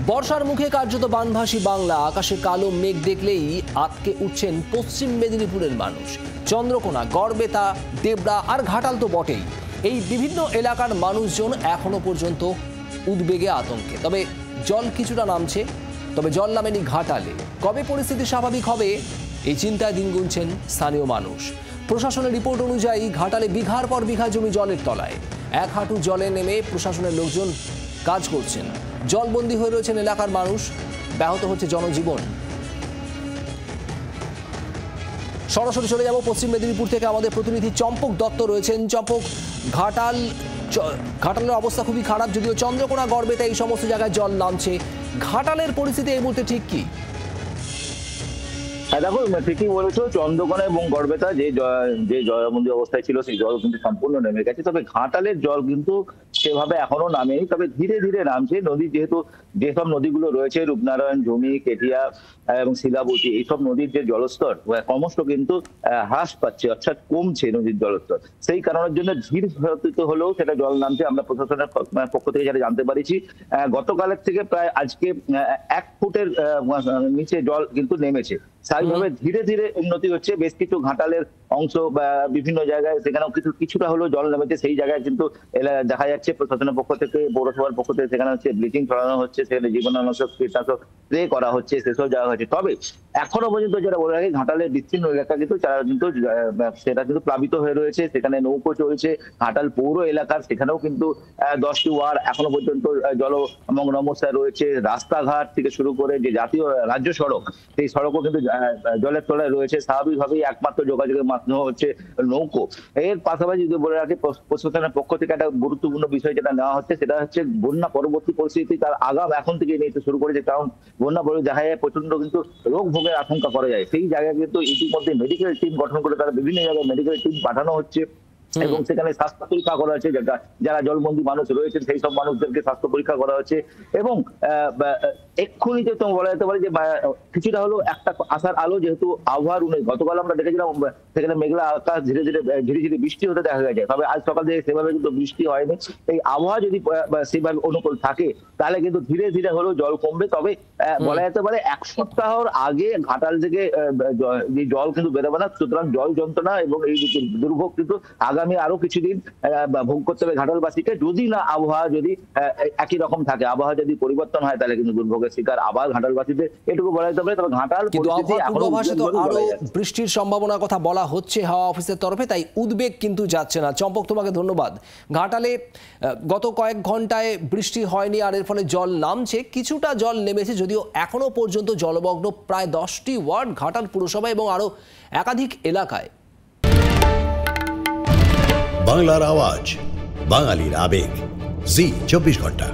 বর্ষার মুখে কার্যত বানভাসী বাংলা। আকাশে কালো মেঘ দেখলেই আতকে উঠছেন পশ্চিম মেদিনীপুরের মানুষ। চন্দ্রকোনা, গড়বেতা, দেবড়া আর ঘাটাল তো বটেই। এই বিভিন্ন এলাকার মানুষজন এখনো পর্যন্ত উদ্বেগে, আতঙ্কে। তবে জল কিছুটা নামছে, তবে জল নামেনি ঘাটালে। কবে পরিস্থিতি স্বাভাবিক হবে এই চিন্তায় দিন গুনছেন স্থানীয় মানুষ। প্রশাসনের রিপোর্ট অনুযায়ী ঘাটালে বিঘার পর বিঘা জমি জলের তলায়। এক হাঁটু জলে নেমে প্রশাসনের লোকজন কাজ করছেন। জলবন্দী হয়ে রয়েছেন এলাকার মানুষ, ব্যাহত হচ্ছে জনজীবন। সরাসরি চলে যাব পশ্চিম মেদিনীপুর থেকে, আমাদের প্রতিনিধি চম্পক দত্ত রয়েছেন। চম্পক, ঘাটালের অবস্থা খুবই খারাপ, যদিও চন্দ্রকোনা, গড়বেতা এই সমস্ত জায়গায় জল নামছে। ঘাটালের পরিস্থিতি এই মুহূর্তে ঠিক কি? দেখো, ঠিকই বলেছো, চন্দ্রকোনা এবং গড়বেতা যে জলবন্দী অবস্থায় ছিল সেই জল কিন্তু সম্পূর্ণ নেমে গেছে। তবে ঘাটালের জল কিন্তু সেভাবে এখনো নামেনি, তবে ধীরে ধীরে নামছে। নদী যেহেতু যেসব নদীগুলো রয়েছে, রূপনারায়ণ, জমি, কেটিয়া এবং শিলাবতী, এইসব নদীর যে জলস্তর ক্রমশ কিন্তু হ্রাস পাচ্ছে, অর্থাৎ কমছে নদীর জলস্তর। সেই কারণের জন্য ধীর গতিতে হলেও সেটা জল নামছে। আমরা প্রশাসনের পক্ষ থেকে যেটা জানতে পারিছি, গতকালের থেকে প্রায় আজকে 1 ফুটের নিচে জল কিন্তু নেমেছে। স্বাভাবিকভাবে ধীরে ধীরে উন্নতি হচ্ছে। বেশ কিছু ঘাটালের অংশ বা বিভিন্ন জায়গায় সেখানেও কিছুটা হলেও জল নেমেছে। সেই জায়গায় কিন্তু দেখা যাচ্ছে প্রশাসনের পক্ষ থেকে, পৌরসভার পক্ষ থেকে সেখানে হচ্ছে ব্লিচিং ছড়ানো হচ্ছে, সেখানে জীবাণুনাশক, কীটনাশক স্প্রে করা হচ্ছে, সেসব জায়গা হচ্ছে। তবে এখনো পর্যন্ত যেটা বলে রাখি, ঘাটালের বিস্তীর্ণ এলাকা কিন্তু সেটা কিন্তু প্লাবিত হয়ে রয়েছে। সেখানে নৌকো চলছে। ঘাটাল পৌর এলাকার সেখানেও কিন্তু 10টি ওয়ার্ড এখনো পর্যন্ত জলমগ্ন অবস্থায় রয়েছে। রাস্তাঘাট থেকে শুরু করে যে জাতীয় রাজ্য সড়ক, সেই সড়কও কিন্তু জলের তলায় রয়েছে। স্বাভাবিকভাবেই একমাত্র যোগাযোগের মাধ্যম হচ্ছে নৌকো। এর পাশাপাশি যদি বলে রাখি, প্রশাসনের পক্ষ থেকে একটা গুরুত্বপূর্ণ বিষয় যেটা নেওয়া হচ্ছে, সেটা হচ্ছে বন্যা পরবর্তী পরিস্থিতি তার আগাম এখন থেকে নিতে শুরু করেছে। কারণ বন্যা পরে দেখা যায় প্রচন্ড কিন্তু রোগ ভোগের আশঙ্কা করা যায়। সেই জায়গায় কিন্তু ইতিমধ্যে মেডিকেল টিম গঠন করে তারা বিভিন্ন জায়গায় মেডিকেল টিম পাঠানো হচ্ছে এবং সেখানে স্বাস্থ্য পরীক্ষা করা হচ্ছে। যারা জলবন্দী মানুষ রয়েছেন সেই সব মানুষদেরকে স্বাস্থ্য পরীক্ষা করা হচ্ছে। এবং এক্ষুনি যে তোমার বলা যেতে পারে যে কিছুটা হলো একটা আশার আলো, যেহেতু আবহাওয়ার উন্নতি। গতকাল আমরা দেখেছিলাম সেখানে মেঘলা আকাশ, ধীরে ধীরে ঝিরিঝিরি বৃষ্টি হতে দেখা গেছে। তবে আজ সকাল থেকে সেভাবে কিন্তু বৃষ্টি হয়নি। এই আবহাওয়া যদি সেভাবে অনুকূল থাকে তাহলে কিন্তু ধীরে ধীরে হলেও জল কমবে। তবে বলা যেতে পারে 1 সপ্তাহর আগে ঘাটাল থেকে জল কিন্তু বেরোবে না। সুতরাং জল যন্ত্রণা এবং এই দুর্ভোগ কিন্তু আগামী আরো কিছুদিন ভোগ করতে হবে ঘাটালবাসীকে। যদি না আবহাওয়া যদি একই রকম থাকে, আবহাওয়া যদি পরিবর্তন হয়, তাহলে কিন্তু দুর্ভোগের শিকার আবার ঘাটালবাসীদের, এটুকু বলা যেতে পারে। তবে ঘাটাল আরো বৃষ্টির সম্ভাবনার কথা বলা হচ্ছে হাওয়া অফিসের তরফে, তাই উদ্বেগ কিন্তু যাচ্ছে না। চম্পক, তোমাকে ধন্যবাদ। ঘাটালে গত কয়েক ঘন্টায় বৃষ্টি হয়নি, আর এর ফলে জল নামছে, কিছুটা জল নেমেছে, যদিও এখনো পর্যন্ত জলমগ্ন প্রায় 10টি ওয়ার্ড ঘাটাল পুরসভা এবং আরো একাধিক এলাকায়। বাংলার আওয়াজ, বাঙালির আবেগ, জি 24 ঘন্টা।